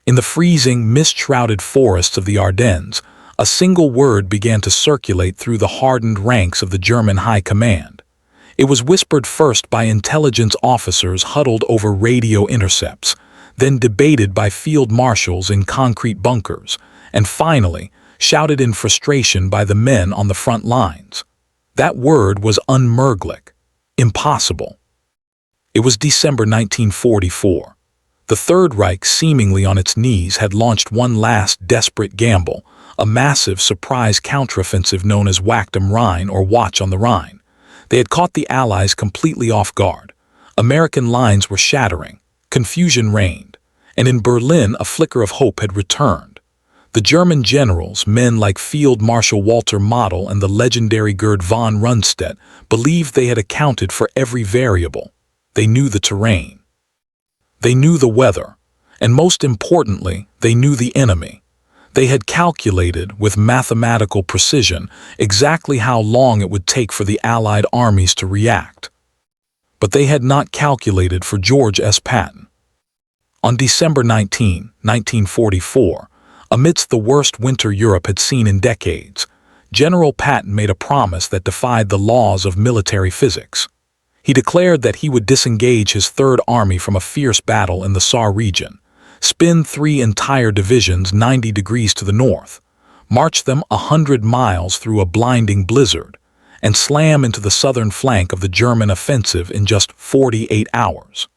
In the freezing, mist-shrouded forests of the Ardennes, a single word began to circulate through the hardened ranks of the German High Command. It was whispered first by intelligence officers huddled over radio intercepts, then debated by field marshals in concrete bunkers, and finally shouted in frustration by the men on the front lines. That word was unmöglich, impossible. It was December 1944. The Third Reich, seemingly on its knees, had launched one last desperate gamble, a massive surprise counteroffensive known as Wacht am Rhein, or Watch on the Rhine. They had caught the Allies completely off guard. American lines were shattering, confusion reigned, and in Berlin a flicker of hope had returned. The German generals, men like Field Marshal Walter Model and the legendary Gerd von Rundstedt, believed they had accounted for every variable. They knew the terrain. They knew the weather, and most importantly, they knew the enemy. They had calculated, with mathematical precision, exactly how long it would take for the Allied armies to react. But they had not calculated for George S. Patton. On December 19, 1944, amidst the worst winter Europe had seen in decades, General Patton made a promise that defied the laws of military physics. He declared that he would disengage his Third Army from a fierce battle in the Saar region, spin 3 entire divisions 90 degrees to the north, march them 100 miles through a blinding blizzard, and slam into the southern flank of the German offensive in just 48 hours.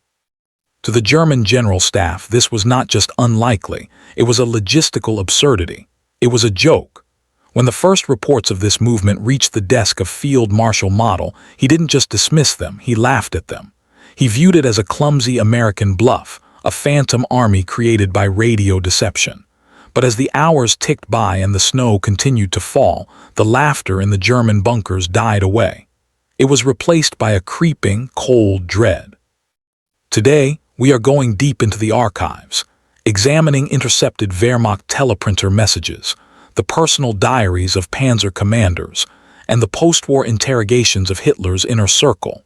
To the German general staff, this was not just unlikely, it was a logistical absurdity. It was a joke. When the first reports of this movement reached the desk of Field Marshal Model, he didn't just dismiss them, he laughed at them. He viewed it as a clumsy American bluff, a phantom army created by radio deception. But as the hours ticked by and the snow continued to fall, the laughter in the German bunkers died away. It was replaced by a creeping, cold dread. Today, we are going deep into the archives, examining intercepted Wehrmacht teleprinter messages, the personal diaries of panzer commanders, and the post-war interrogations of Hitler's inner circle.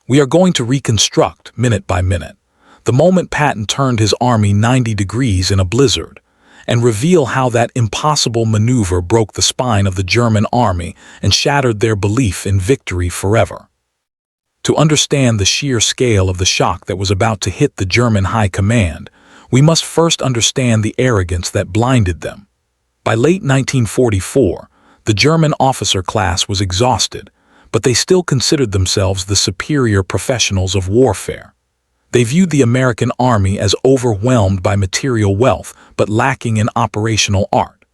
We are going to reconstruct, minute by minute, the moment Patton turned his army 90 degrees in a blizzard, and reveal how that impossible maneuver broke the spine of the German army and shattered their belief in victory forever. To understand the sheer scale of the shock that was about to hit the German High Command, we must first understand the arrogance that blinded them. By late 1944, the German officer class was exhausted, but they still considered themselves the superior professionals of warfare. They viewed the American army as overwhelmed by material wealth but lacking in operational art.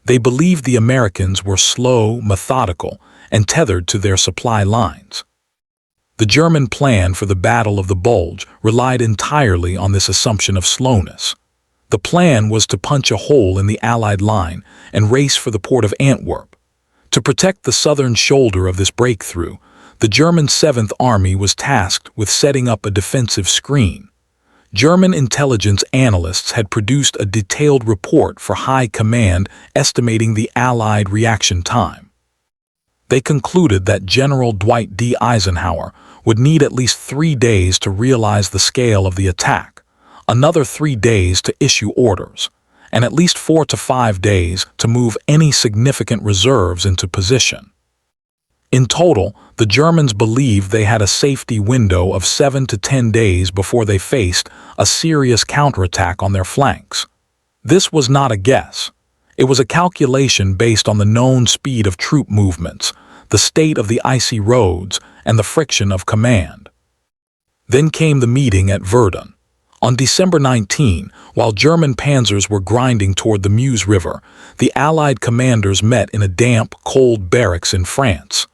They believed the Americans were slow, methodical, and tethered to their supply lines. The German plan for the Battle of the Bulge relied entirely on this assumption of slowness. The plan was to punch a hole in the Allied line and race for the port of Antwerp. To protect the southern shoulder of this breakthrough, the German 7th Army was tasked with setting up a defensive screen. German intelligence analysts had produced a detailed report for High Command estimating the Allied reaction time. They concluded that General Dwight D. Eisenhower would need at least 3 days to realize the scale of the attack, another 3 days to issue orders, and at least 4 to 5 days to move any significant reserves into position. In total, the Germans believed they had a safety window of 7 to 10 days before they faced a serious counterattack on their flanks. This was not a guess. It was a calculation based on the known speed of troop movements, the state of the icy roads, and the friction of command. Then came the meeting at Verdun. On December 19, while German panzers were grinding toward the Meuse River, the Allied commanders met in a damp, cold barracks in France.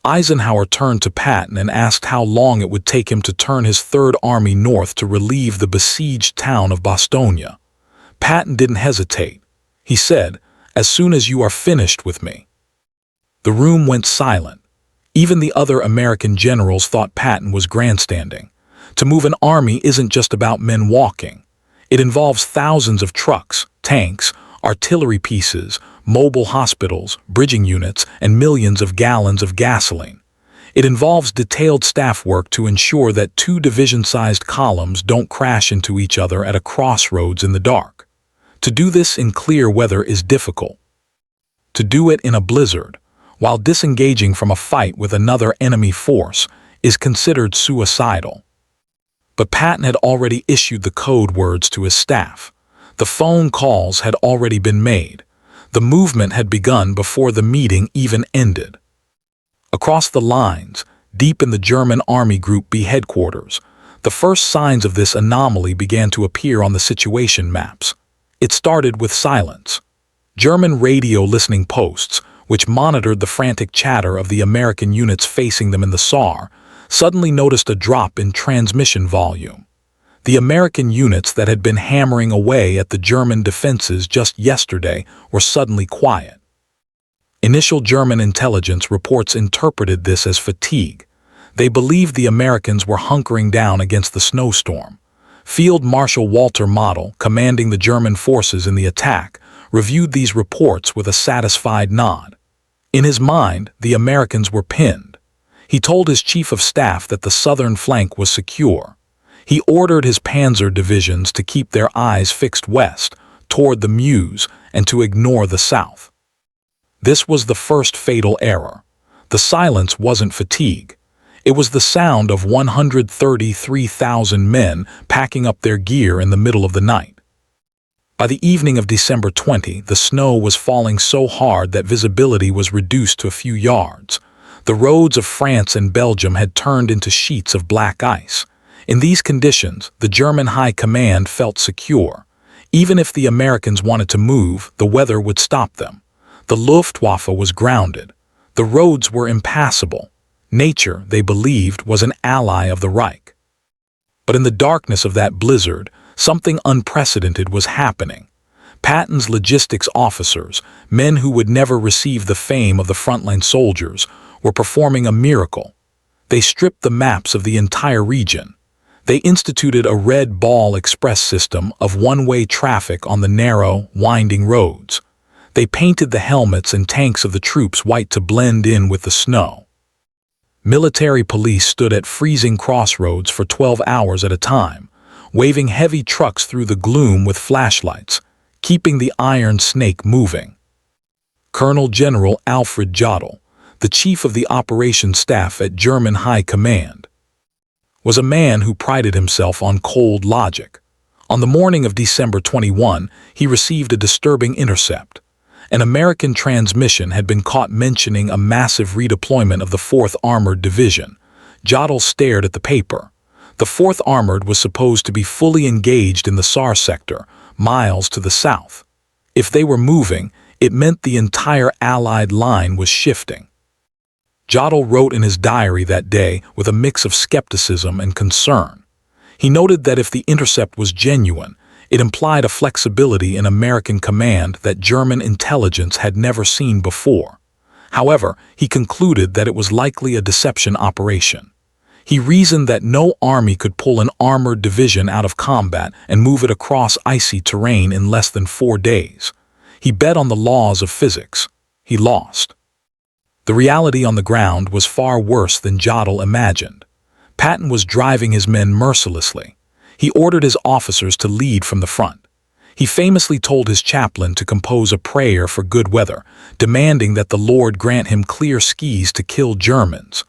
Eisenhower turned to Patton and asked how long it would take him to turn his Third Army north to relieve the besieged town of Bastogne. Patton didn't hesitate. He said, "As soon as you are finished with me." The room went silent. Even the other American generals thought Patton was grandstanding. To move an army isn't just about men walking. It involves thousands of trucks, tanks, artillery pieces, mobile hospitals, bridging units, and millions of gallons of gasoline. It involves detailed staff work to ensure that 2 division-sized columns don't crash into each other at a crossroads in the dark. To do this in clear weather is difficult. To do it in a blizzard, while disengaging from a fight with another enemy force, is considered suicidal. But Patton had already issued the code words to his staff. The phone calls had already been made. The movement had begun before the meeting even ended. Across the lines, deep in the German Army Group B headquarters, the first signs of this anomaly began to appear on the situation maps. It started with silence. German radio listening posts, which monitored the frantic chatter of the American units facing them in the Saar, suddenly noticed a drop in transmission volume. The American units that had been hammering away at the German defenses just yesterday were suddenly quiet. Initial German intelligence reports interpreted this as fatigue. They believed the Americans were hunkering down against the snowstorm. Field Marshal Walter Model, commanding the German forces in the attack, reviewed these reports with a satisfied nod. In his mind, the Americans were pinned. He told his chief of staff that the southern flank was secure. He ordered his panzer divisions to keep their eyes fixed west, toward the Meuse, and to ignore the south. This was the first fatal error. The silence wasn't fatigue. It was the sound of 133,000 men packing up their gear in the middle of the night. By the evening of December 20, the snow was falling so hard that visibility was reduced to a few yards. The roads of France and Belgium had turned into sheets of black ice. In these conditions, the German High Command felt secure. Even if the Americans wanted to move, the weather would stop them. The Luftwaffe was grounded. The roads were impassable. Nature, they believed, was an ally of the Reich. But in the darkness of that blizzard, something unprecedented was happening. Patton's logistics officers, men who would never receive the fame of the frontline soldiers, were performing a miracle. They stripped the maps of the entire region. They instituted a red ball express system of one-way traffic on the narrow, winding roads. They painted the helmets and tanks of the troops white to blend in with the snow. Military police stood at freezing crossroads for 12 hours at a time, waving heavy trucks through the gloom with flashlights, keeping the iron snake moving. Colonel General Alfred Jodl, the chief of the operations staff at German High Command, was a man who prided himself on cold logic. On the morning of December 21, he received a disturbing intercept. An American transmission had been caught mentioning a massive redeployment of the 4th Armored Division. Jodl stared at the paper. The 4th Armored was supposed to be fully engaged in the Saar sector, miles to the south. If they were moving, it meant the entire Allied line was shifting. Jodl wrote in his diary that day with a mix of skepticism and concern. He noted that if the intercept was genuine, it implied a flexibility in American command that German intelligence had never seen before. However, he concluded that it was likely a deception operation. He reasoned that no army could pull an armored division out of combat and move it across icy terrain in less than 4 days. He bet on the laws of physics. He lost. The reality on the ground was far worse than Jodl imagined. Patton was driving his men mercilessly. He ordered his officers to lead from the front. He famously told his chaplain to compose a prayer for good weather, demanding that the Lord grant him clear skies to kill Germans.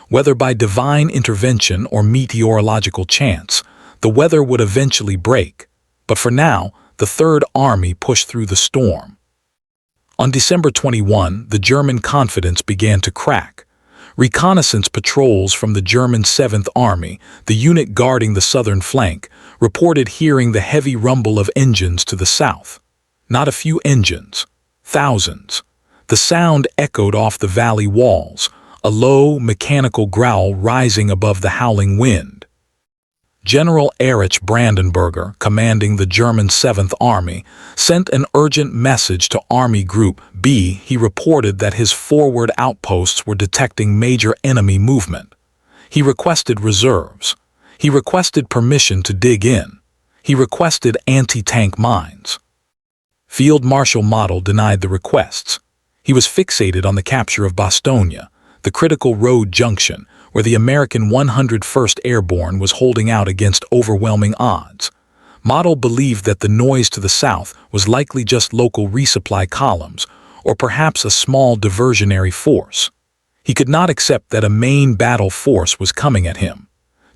Whether by divine intervention or meteorological chance, the weather would eventually break. But for now, the Third Army pushed through the storm. On December 21, the German confidence began to crack. Reconnaissance patrols from the German 7th Army, the unit guarding the southern flank, reported hearing the heavy rumble of engines to the south. Not a few engines, thousands. The sound echoed off the valley walls, a low, mechanical growl rising above the howling wind. General Erich Brandenberger, commanding the German 7th Army, sent an urgent message to Army Group B. He reported that his forward outposts were detecting major enemy movement. He requested reserves. He requested permission to dig in. He requested anti-tank mines. Field Marshal Model denied the requests. He was fixated on the capture of Bastogne, the critical road junction, where the American 101st Airborne was holding out against overwhelming odds. Model believed that the noise to the south was likely just local resupply columns, or perhaps a small diversionary force. He could not accept that a main battle force was coming at him.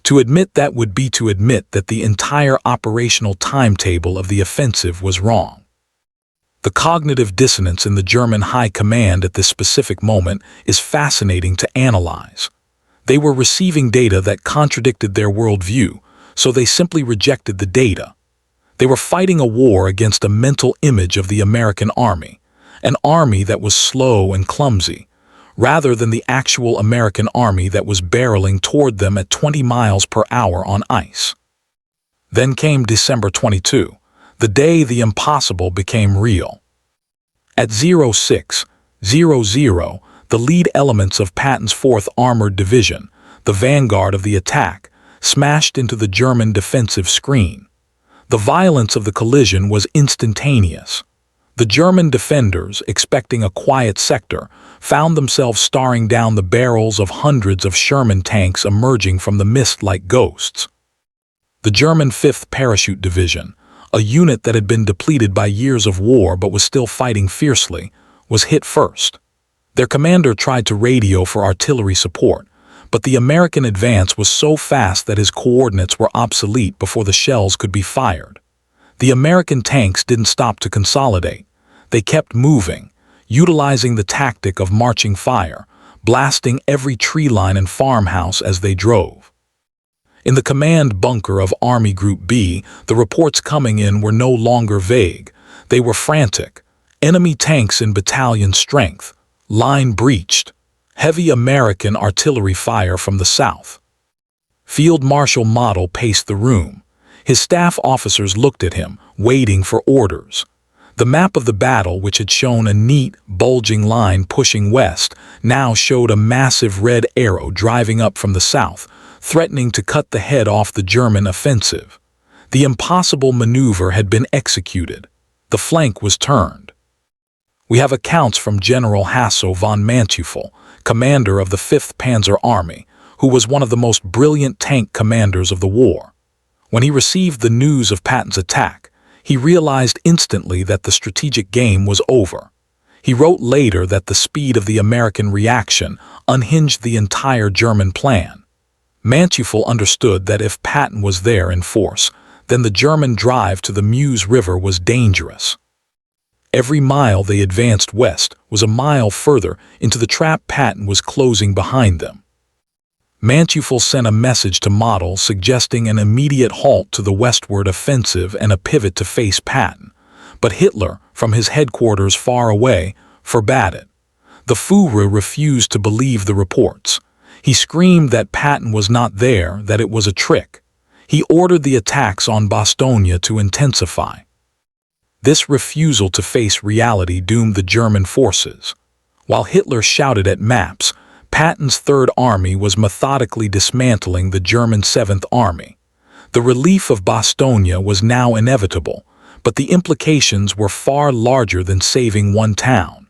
To admit that would be to admit that the entire operational timetable of the offensive was wrong. The cognitive dissonance in the German high command at this specific moment is fascinating to analyze. They were receiving data that contradicted their worldview, so they simply rejected the data. They were fighting a war against a mental image of the American army, an army that was slow and clumsy, rather than the actual American army that was barreling toward them at 20 miles per hour on ice. Then came December 22, the day the impossible became real. At 0600, the lead elements of Patton's 4th Armored Division, the vanguard of the attack, smashed into the German defensive screen. The violence of the collision was instantaneous. The German defenders, expecting a quiet sector, found themselves staring down the barrels of hundreds of Sherman tanks emerging from the mist like ghosts. The German 5th Parachute Division, a unit that had been depleted by years of war but was still fighting fiercely, was hit first. Their commander tried to radio for artillery support, but the American advance was so fast that his coordinates were obsolete before the shells could be fired. The American tanks didn't stop to consolidate. They kept moving, utilizing the tactic of marching fire, blasting every tree line and farmhouse as they drove. In the command bunker of Army Group B, the reports coming in were no longer vague. They were frantic. Enemy tanks in battalion strength, line breached, heavy American artillery fire from the south. Field Marshal Model paced the room. His staff officers looked at him, waiting for orders. The map of the battle, which had shown a neat, bulging line pushing west, now showed a massive red arrow driving up from the south, threatening to cut the head off the German offensive. The impossible maneuver had been executed. The flank was turned. We have accounts from General Hasso von Manteuffel, commander of the 5th Panzer Army, who was one of the most brilliant tank commanders of the war. When he received the news of Patton's attack, he realized instantly that the strategic game was over. He wrote later that the speed of the American reaction unhinged the entire German plan. Manteuffel understood that if Patton was there in force, then the German drive to the Meuse River was dangerous. Every mile they advanced west was a mile further into the trap Patton was closing behind them. Manteuffel sent a message to Model suggesting an immediate halt to the westward offensive and a pivot to face Patton, but Hitler, from his headquarters far away, forbade it. The Führer refused to believe the reports. He screamed that Patton was not there, that it was a trick. He ordered the attacks on Bastogne to intensify. This refusal to face reality doomed the German forces. While Hitler shouted at maps, Patton's Third Army was methodically dismantling the German 7th Army. The relief of Bastogne was now inevitable, but the implications were far larger than saving one town.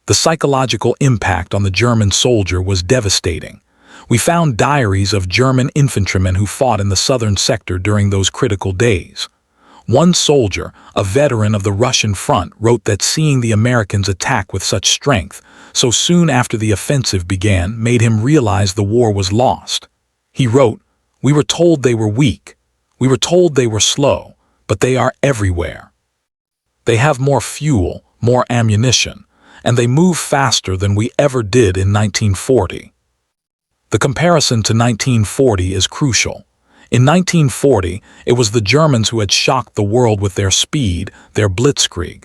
The psychological impact on the German soldier was devastating. We found diaries of German infantrymen who fought in the southern sector during those critical days. One soldier, a veteran of the Russian front, wrote that seeing the Americans attack with such strength, so soon after the offensive began, made him realize the war was lost. He wrote, "We were told they were weak. We were told they were slow, but they are everywhere. They have more fuel, more ammunition, and they move faster than we ever did in 1940. The comparison to 1940 is crucial. In 1940, it was the Germans who had shocked the world with their speed, their blitzkrieg.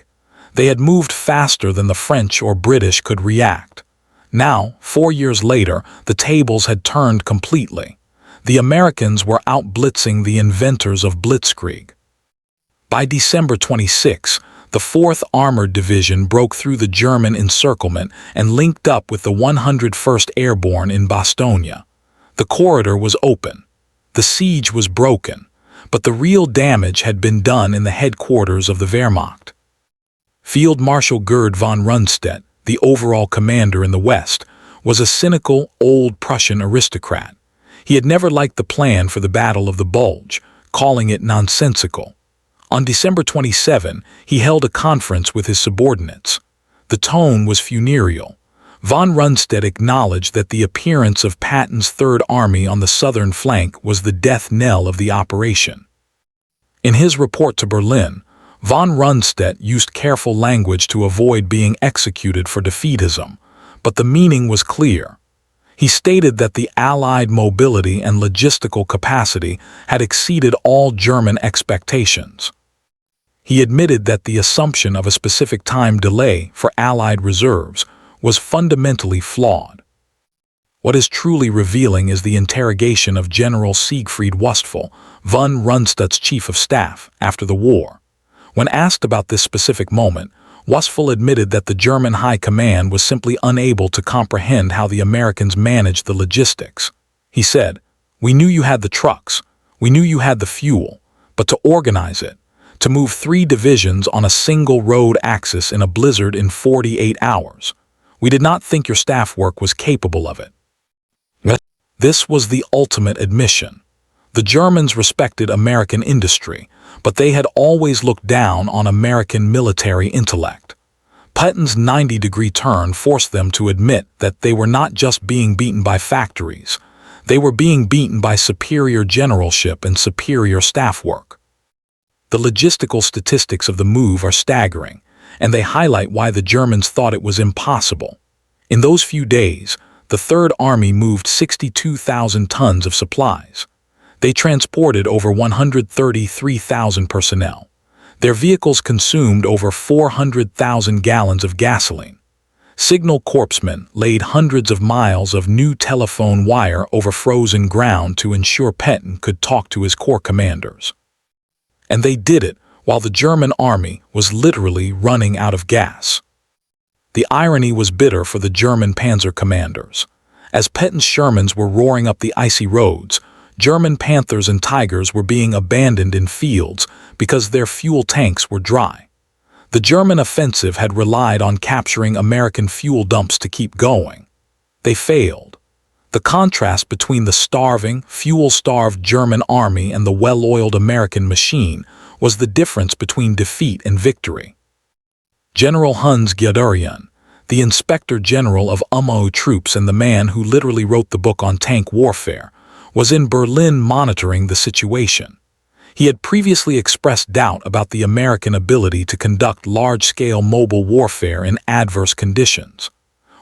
They had moved faster than the French or British could react. Now, 4 years later, the tables had turned completely. The Americans were out-blitzing the inventors of blitzkrieg. By December 26, the 4th Armored Division broke through the German encirclement and linked up with the 101st Airborne in Bastogne. The corridor was open. The siege was broken, but the real damage had been done in the headquarters of the Wehrmacht. Field Marshal Gerd von Rundstedt, the overall commander in the West, was a cynical, old Prussian aristocrat. He had never liked the plan for the Battle of the Bulge, calling it nonsensical. On December 27, he held a conference with his subordinates. The tone was funereal. Von Rundstedt acknowledged that the appearance of Patton's Third Army on the southern flank was the death knell of the operation. In his report to Berlin, von Rundstedt used careful language to avoid being executed for defeatism, but the meaning was clear. He stated that the Allied mobility and logistical capacity had exceeded all German expectations. He admitted that the assumption of a specific time delay for Allied reserves was fundamentally flawed. What is truly revealing is the interrogation of General Siegfried Wustphal, von Rundstedt's chief of staff, after the war. When asked about this specific moment, Wustphal admitted that the German High Command was simply unable to comprehend how the Americans managed the logistics. He said, "We knew you had the trucks, we knew you had the fuel, but to organize it, to move 3 divisions on a single road axis in a blizzard in 48 hours, we did not think your staff work was capable of it." This was the ultimate admission. The Germans respected American industry, but they had always looked down on American military intellect. Patton's 90-degree turn forced them to admit that they were not just being beaten by factories, they were being beaten by superior generalship and superior staff work. The logistical statistics of the move are staggering, and they highlight why the Germans thought it was impossible. In those few days, the Third Army moved 62,000 tons of supplies. They transported over 133,000 personnel. Their vehicles consumed over 400,000 gallons of gasoline. Signal corpsmen laid hundreds of miles of new telephone wire over frozen ground to ensure Patton could talk to his corps commanders. And they did it while the German army was literally running out of gas. The irony was bitter for the German panzer commanders. As Patton's Shermans were roaring up the icy roads, German Panthers and Tigers were being abandoned in fields because their fuel tanks were dry. The German offensive had relied on capturing American fuel dumps to keep going. They failed. The contrast between the starving, fuel-starved German army and the well-oiled American machine was the difference between defeat and victory. General Hans Guderian, the Inspector General of UMO troops and the man who literally wrote the book on tank warfare, was in Berlin monitoring the situation. He had previously expressed doubt about the American ability to conduct large-scale mobile warfare in adverse conditions.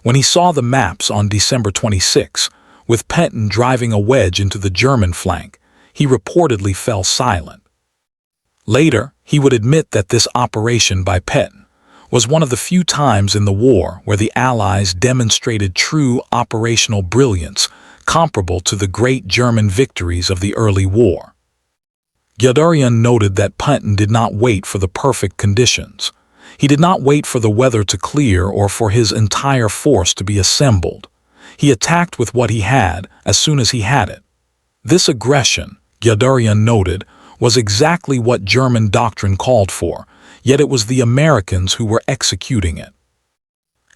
When he saw the maps on December 26, with Patton driving a wedge into the German flank, he reportedly fell silent. Later, he would admit that this operation by Patton was one of the few times in the war where the Allies demonstrated true operational brilliance comparable to the great German victories of the early war. Guderian noted that Patton did not wait for the perfect conditions. He did not wait for the weather to clear or for his entire force to be assembled. He attacked with what he had as soon as he had it. This aggression, Guderian noted, was exactly what German doctrine called for, yet it was the Americans who were executing it.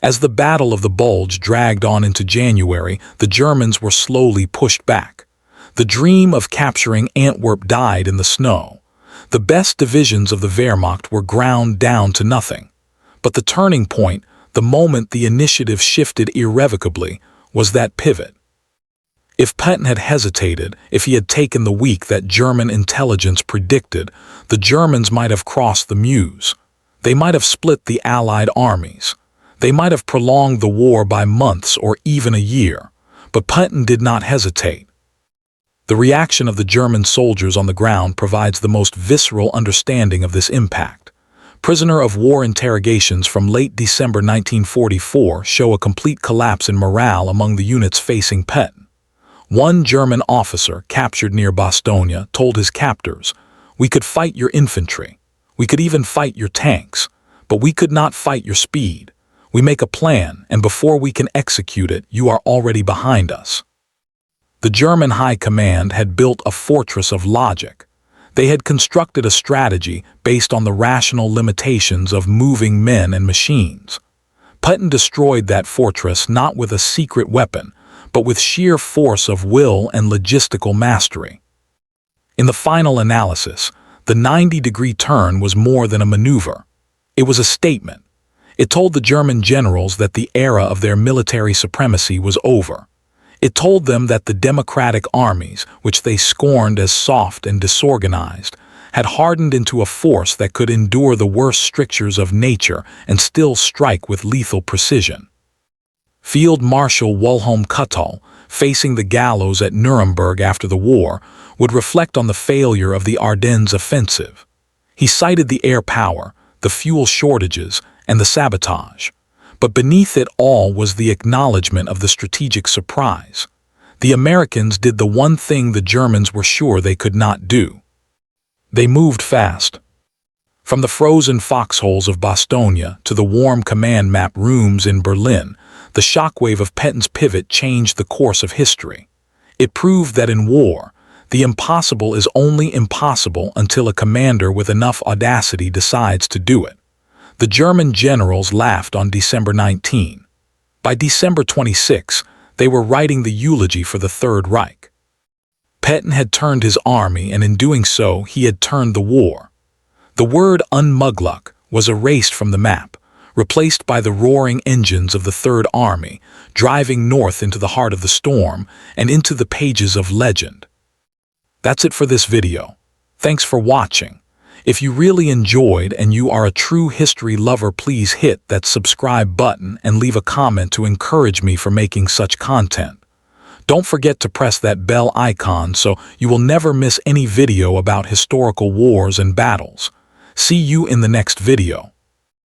As the Battle of the Bulge dragged on into January, the Germans were slowly pushed back. The dream of capturing Antwerp died in the snow. The best divisions of the Wehrmacht were ground down to nothing. But the turning point, the moment the initiative shifted irrevocably, was that pivot. If Patton had hesitated, if he had taken the week that German intelligence predicted, the Germans might have crossed the Meuse. They might have split the Allied armies. They might have prolonged the war by months or even a year. But Patton did not hesitate. The reaction of the German soldiers on the ground provides the most visceral understanding of this impact. Prisoner of war interrogations from late December 1944 show a complete collapse in morale among the units facing Patton. One German officer captured near Bastogne told his captors, "We could fight your infantry. We could even fight your tanks, but we could not fight your speed. We make a plan, and before we can execute it, you are already behind us." The German High Command had built a fortress of logic. They had constructed a strategy based on the rational limitations of moving men and machines. Patton destroyed that fortress not with a secret weapon, but with sheer force of will and logistical mastery. In the final analysis, the 90-degree turn was more than a maneuver. It was a statement. It told the German generals that the era of their military supremacy was over. It told them that the democratic armies, which they scorned as soft and disorganized, had hardened into a force that could endure the worst strictures of nature and still strike with lethal precision. Field Marshal Wilhelm Keitel, facing the gallows at Nuremberg after the war, would reflect on the failure of the Ardennes offensive. He cited the air power, the fuel shortages, and the sabotage. But beneath it all was the acknowledgement of the strategic surprise. The Americans did the one thing the Germans were sure they could not do. They moved fast. From the frozen foxholes of Bastogne to the warm command map rooms in Berlin, the shockwave of Patton's pivot changed the course of history. It proved that in war, the impossible is only impossible until a commander with enough audacity decides to do it. The German generals laughed on December 19. By December 26, they were writing the eulogy for the Third Reich. Patton had turned his army, and in doing so, he had turned the war. The word Unmöglich was erased from the map, replaced by the roaring engines of the Third Army, driving north into the heart of the storm and into the pages of legend. That's it for this video. Thanks for watching. If you really enjoyed and you are a true history lover, please hit that subscribe button and leave a comment to encourage me for making such content. Don't forget to press that bell icon so you will never miss any video about historical wars and battles. See you in the next video.